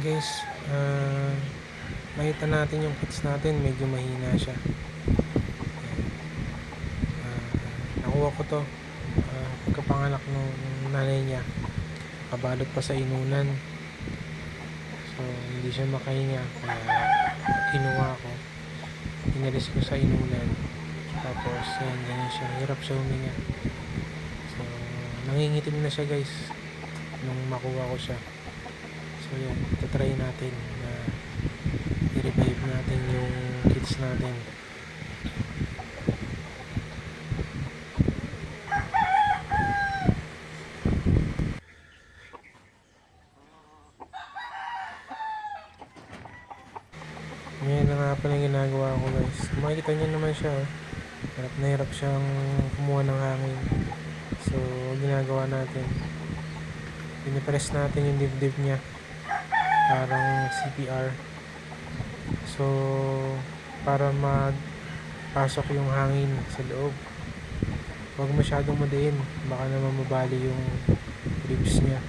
Guys, nakita natin yung kits natin, medyo mahina siya. Nakuha ko to pagkapanganak ng nanay niya, kabalot pa sa inunan, so hindi siya makahinga, kaya kinuha ko, inalis ko sa inunan, tapos yan, ganyan siya, hirap siya huminga. So nangingitim na siya guys nung makuha ko siya. So yan, tatry natin na i-revive natin yung kits natin. Ngayon na nga pala yung ginagawa ko guys. Kung makikita nyo naman siya, hirap na hirap siyang kumuha ng hangin. So ginagawa natin, pinipress natin yung dibdib niya, parang CPR. So para magpasok yung hangin sa loob, huwag masyadong madiin, baka naman mabali yung ribs niya.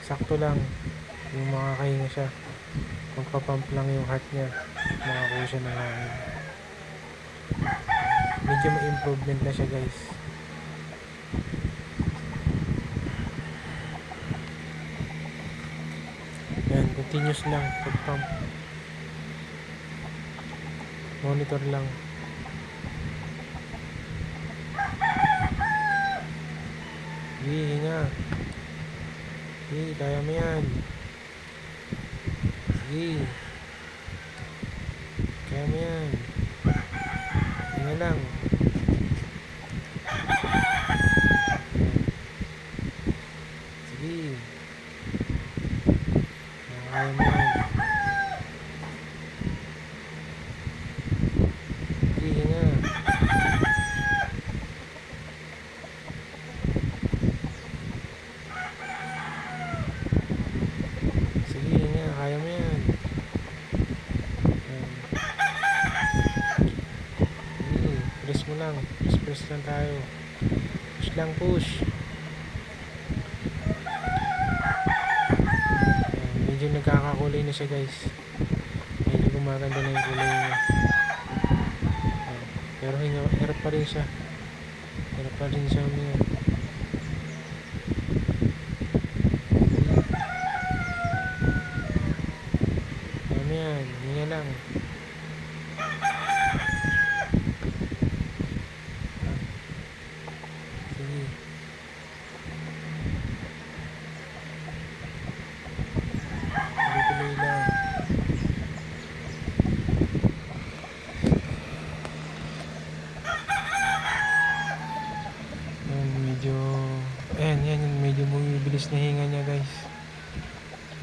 Sakto lang yung makakahinga siya, magpapump lang yung heart niya, makakuha siya ng hangin. Medyo may improvement na siya guys. Yan, continuous lang pag-pump, monitor lang. Sige, hinga. Sige, kaya mo yan. Sige, kaya mo yan. Hinga lang. Sige, kaya mo yan. Sige, hinga. Sige, hinga, kaya mo yan. Sige, press mo lang. Press lang tayo. Push lang, push. Medyo nagkakakulay na siya guys. Medyo gumaganda na yung kulay niya. Pero hirap pa rin siya. Hirap pa rin siya huminga. Ano yan? Hinga lang. Sige. Tuloy-tuloy lang. Medyo yan, medyo bumibilis na hinga niya guys.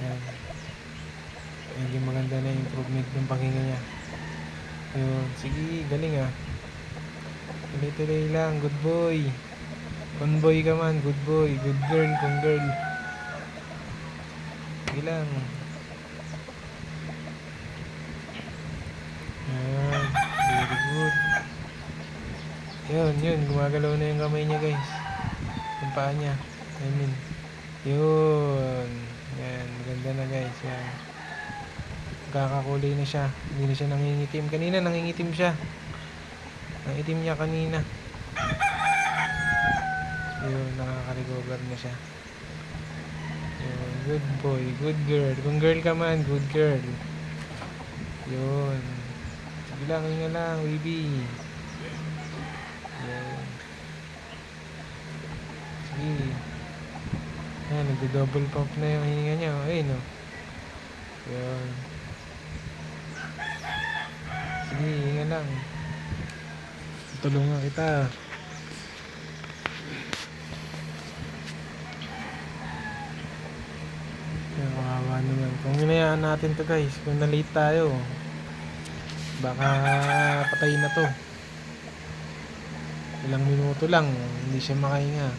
Yan, medyo maganda na improvement ng paghinga niya. Ayun, sige, galing tuloy-tuloy lang, good boy. Conboy ka man, good boy, good girl, kung girl. Sige lang. Yan, very good. Yun, gumagalaw na yung kamay niya guys, yung paa niya, I mean. Yun, yan, maganda na guys. Yan, kakakulay na siya, hindi na siya nangingitim. Kanina nangingitim siya, ang itim niya kanina. Yun, nakaka-recover na siya. Yun, good boy, good girl, kung girl ka man, good girl. Yun, sige lang, hinga lang baby. Yan, sige. Yan, nagdo-double pump na yung hininga niya. Ayun o. Yun. Sige, hinga lang. Tulungan kita. Yan, kawawa naman. Kung hinayaan natin to guys, kung na-late tayo, baka patay na to. Ilang minuto lang, hindi siya makahinga.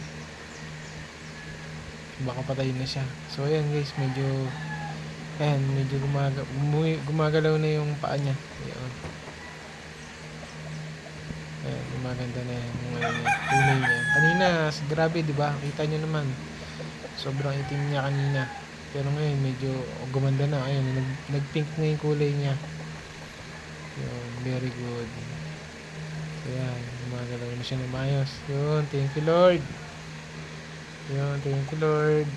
Baka patay na siya. So ayan guys, medyo gumagalaw na yung paa niya. Ayan. Ayan, gumaganda na yung kulay niya. Kanina, grabe, di ba? Kita nyo naman. Sobrang itim niya kanina. Pero ngayon medyo gumanda na. Ayun, nag-pink na yung kulay niya. Yun, very good. So yan, gumagalaw na siya ng maayos. Yun, thank you Lord. Yun, thank you Lord.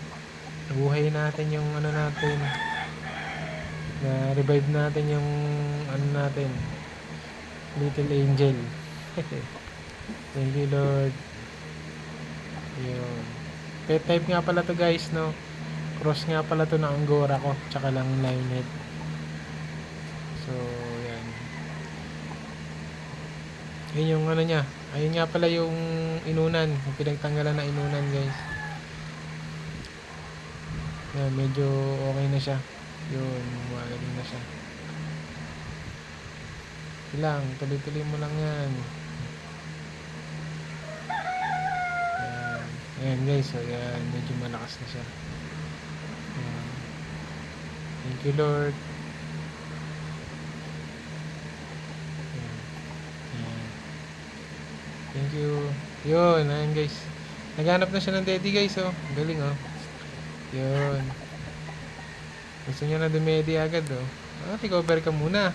Nabuhay natin yung ano natin. Na-revive natin yung ano natin. Little angel. Thank you Lord. Yun. Pet type nga pala to guys, no? Cross nga pala to ng Angora ko. Tsaka lang Lionhead. So, yan. Yun yung ano niya. Ayun nga pala yung inunan. Yung pinagtanggalan na inunan guys. Yan, medyo okay na siya. Yun, magaling na siya. Ilang, tuloy-tuloy mo lang yan. Yan. Ayan guys, so yan, medyo malakas na siya. Yan. Thank you Lord. Yan. Yan. Thank you. Yun, ayan guys. Naghanap na siya ng daddy guys, oh. Galing, oh. Yun. Gusto niya na dumedi agad, oh. Recover ka muna.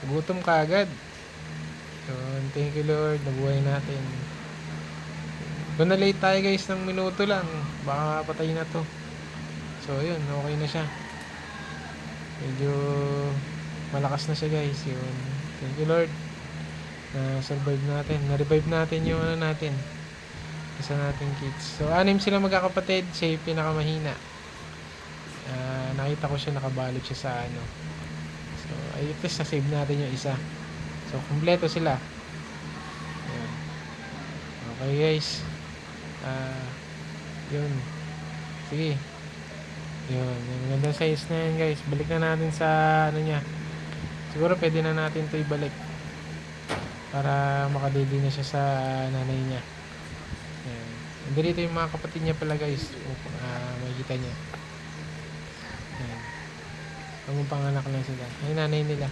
Gutom ka agad. Yun, thank you Lord. Nabuhay natin. Kung na-late tayo guys ng minuto lang, baka patay na to. So, yun, okay na siya. Medyo malakas na siya guys. Yun. Thank you Lord. Na-survive natin. Na-revive natin yung ano natin. Isa nating kids. So, 6 sila magkakapatid. Siya yung pinakamahina. Nakita ko siya, nakabalot siya sa ano. So, ay, ito sa-save natin yung isa. So, kumpleto sila. Ayan. Okay guys. Yun. Sige. Yun. Yung ganda size na yan guys. Balik na natin sa ano niya. Siguro pwede na natin ito ibalik. Para makadili na siya sa nanay niya. Ayan. Dito yung mga kapatid niya pala guys. Makikita niya. Ayan. Ang panganak lang sila. Ay nanay nila.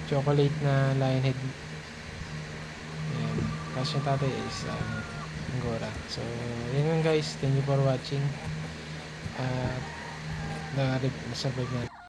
Chocolate na Lionhead. Ayan. Tapos yung tatay is Angora. So, yun lang guys. Thank you for watching. Na-survive na.